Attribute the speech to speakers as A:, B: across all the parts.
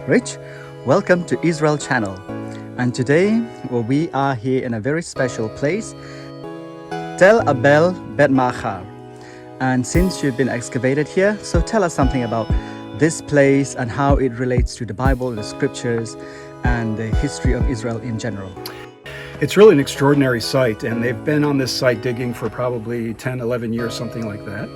A: Rich. Welcome to Israel Channel. And today we are here in a very special place, Tel Abel Bet Machar. And since you've been excavated here, so tell us something about this place and how it relates to the Bible, the scriptures, and the history of Israel in general.
B: It's really an extraordinary site, and they've been on this site digging for probably 10, 11 years, something like that.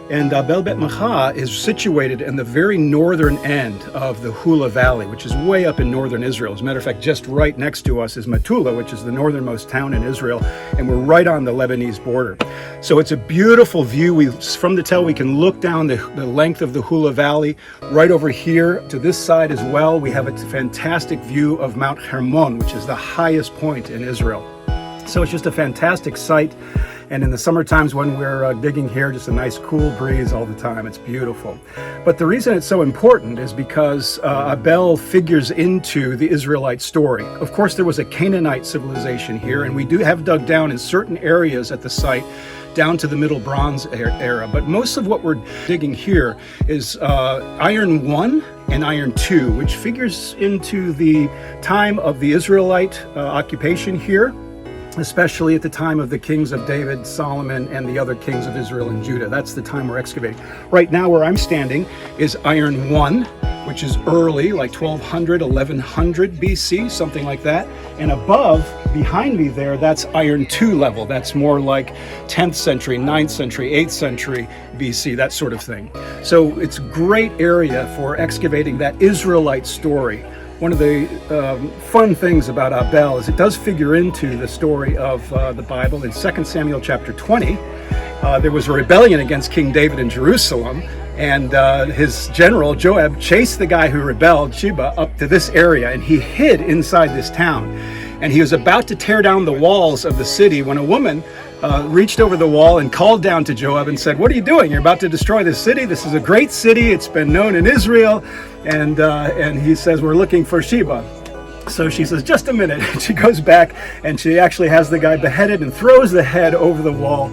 B: And Abel Bet Machar is situated in the very northern end of the Hula Valley, which is way up in northern Israel. As a matter of fact, just right next to us is Metula, which is the northernmost town in Israel, and we're right on the Lebanese border. So it's a beautiful view. From the Tel, we can look down the length of the Hula Valley. Right over here to this side as well, we have a fantastic view of Mount Hermon, which is the highest point in Israel. So it's just a fantastic site. And in the summer times when we're digging here, just a nice cool breeze all the time. It's beautiful. But the reason it's so important is because Abel figures into the Israelite story. Of course, there was a Canaanite civilization here, and we do have dug down in certain areas at the site down to the Middle Bronze era. But most of what we're digging here is Iron 1 and Iron 2, which figures into the time of the Israelite occupation here, especially at the time of the kings of David, Solomon, and the other kings of Israel and Judah. That's the time we're excavating. Right now where I'm standing is Iron 1, which is early, like 1200, 1100 BC, something like that. And above, behind me there, that's Iron 2 level. That's more like 10th century, 9th century, 8th century BC, that sort of thing. So it's a great area for excavating that Israelite story. One of the fun things about Abel is it does figure into the story of the Bible. In 2 Samuel chapter 20, there was a rebellion against King David in Jerusalem, and his general Joab chased the guy who rebelled, Sheba, up to this area, and he hid inside this town. And he was about to tear down the walls of the city when a woman reached over the wall and called down to Joab and said, "What are you doing? You're about to destroy this city. This is a great city. It's been known in Israel." And he says, "We're looking for Sheba." So she says, "Just a minute." She goes back and she actually has the guy beheaded and throws the head over the wall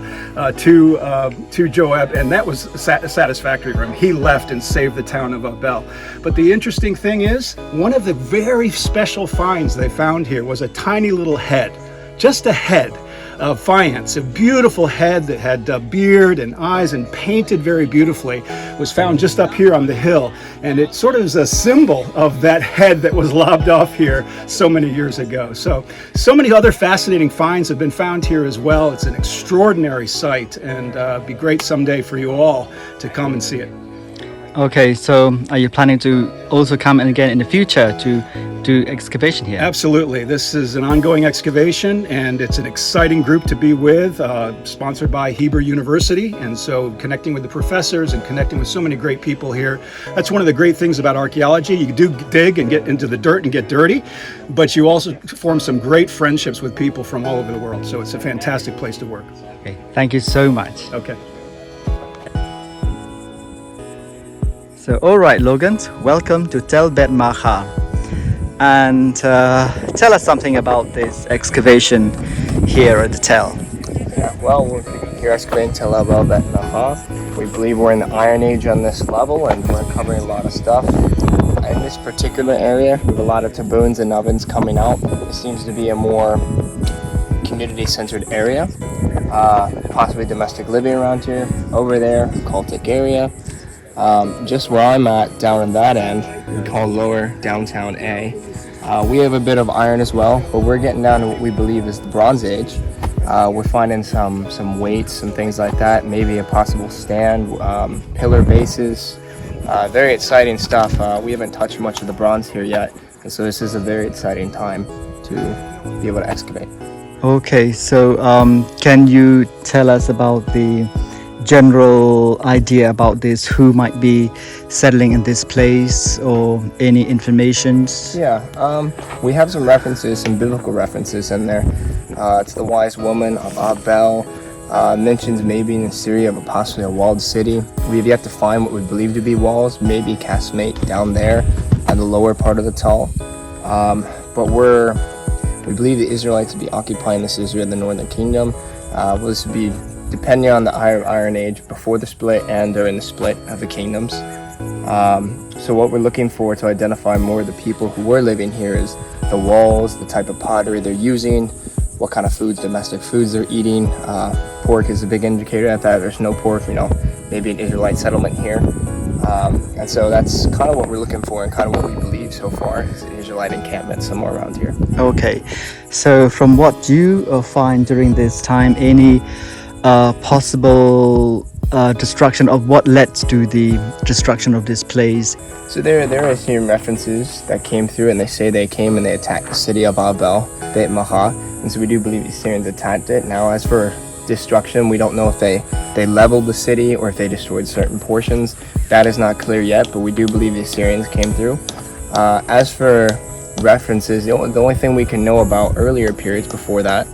B: to Joab, and that was satisfactory for him. He left and saved the town of Abel. But the interesting thing is, one of the very special finds they found here was a tiny little head, just a head of faience, a beautiful head that had a beard and eyes and painted very beautifully, was found just up here on the hill. And it sort of is a symbol of that head that was lobbed off here so many years ago. So many other fascinating finds have been found here as well. It's an extraordinary site, and it'd be great someday for you all to come and see it.
A: Okay, so are you planning to also come and again in the future to do excavation here?
B: Absolutely. This is an ongoing excavation, and it's an exciting group to be with, sponsored by Hebrew University. And so connecting with the professors and connecting with so many great people here. That's one of the great things about archaeology. You do dig and get into the dirt and get dirty, but you also form some great friendships with people from all over the world. So it's a fantastic place to work.
A: Okay, thank you so much.
B: Okay.
A: So, all right, Logan, welcome to Tel Bet Machar. And tell us something about this excavation here at the Tel.
C: Yeah, well, we're here excavating Tel Abel Bet Machar. We believe we're in the Iron Age on this level, and we're covering a lot of stuff. In this particular area, we have a lot of taboons and ovens coming out. It seems to be a more community-centered area. Possibly domestic living around here. Over there, cultic area. Just where I'm at, down in that end, we call lower downtown A. We have a bit of iron as well, but we're getting down to what we believe is the Bronze Age. We're finding some weights, some things like that, be a possible stand, pillar bases. Very exciting stuff. We haven't touched much of the bronze here yet, and so this is a very exciting time to be able to excavate.
A: Okay, so can you tell us about the general idea about this, who might be settling in this place, or any informations?
C: Yeah, we have some references, some biblical references in there. It's the wise woman of Abel, mentions maybe in Syria of possibly a walled city. We have yet to find what we believe to be walls, maybe Casmate down there at the lower part of the Tal. But we believe the Israelites to be occupying this Israel, the northern kingdom. This would be depending on the Iron Age, before the split and during the split of the kingdoms. So what we're looking for to identify more of the people who were living here is the walls, the type of pottery they're using, what kind of foods, domestic foods they're eating. Pork is a big indicator of that. There's no pork, maybe an Israelite settlement here. And so that's kind of what we're looking for and kind of what we believe so far is an Israelite encampment somewhere around here.
A: Okay, so from what you find during this time, any possible destruction of what led to the destruction of this place?
C: So there are Assyrian references that came through, and they say they came and they attacked the city of Abel Beit Macha, and so we do believe the Assyrians attacked it. Now, as for destruction, we don't know if they leveled the city or if they destroyed certain portions. That is not clear yet, but we do believe the Assyrians came through. As for references, the only thing we can know about earlier periods before that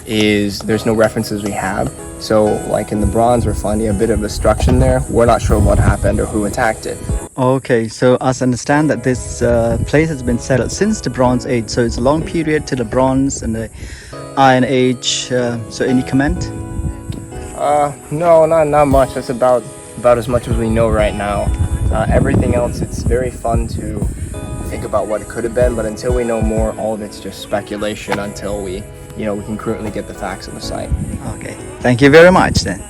C: is there's no references we have. So like in the bronze, we're finding a bit of destruction there. We're not sure what happened or who attacked it.
A: Okay, so as I understand that this place has been settled since the Bronze Age, so it's a long period to the Bronze and the Iron Age. So any comment?
C: No, not much. That's about as much as we know right now. Everything else, it's very fun to think about what it could have been, but until we know more, all of it's just speculation until we can currently get the facts of the site.
A: Okay, thank you very much then.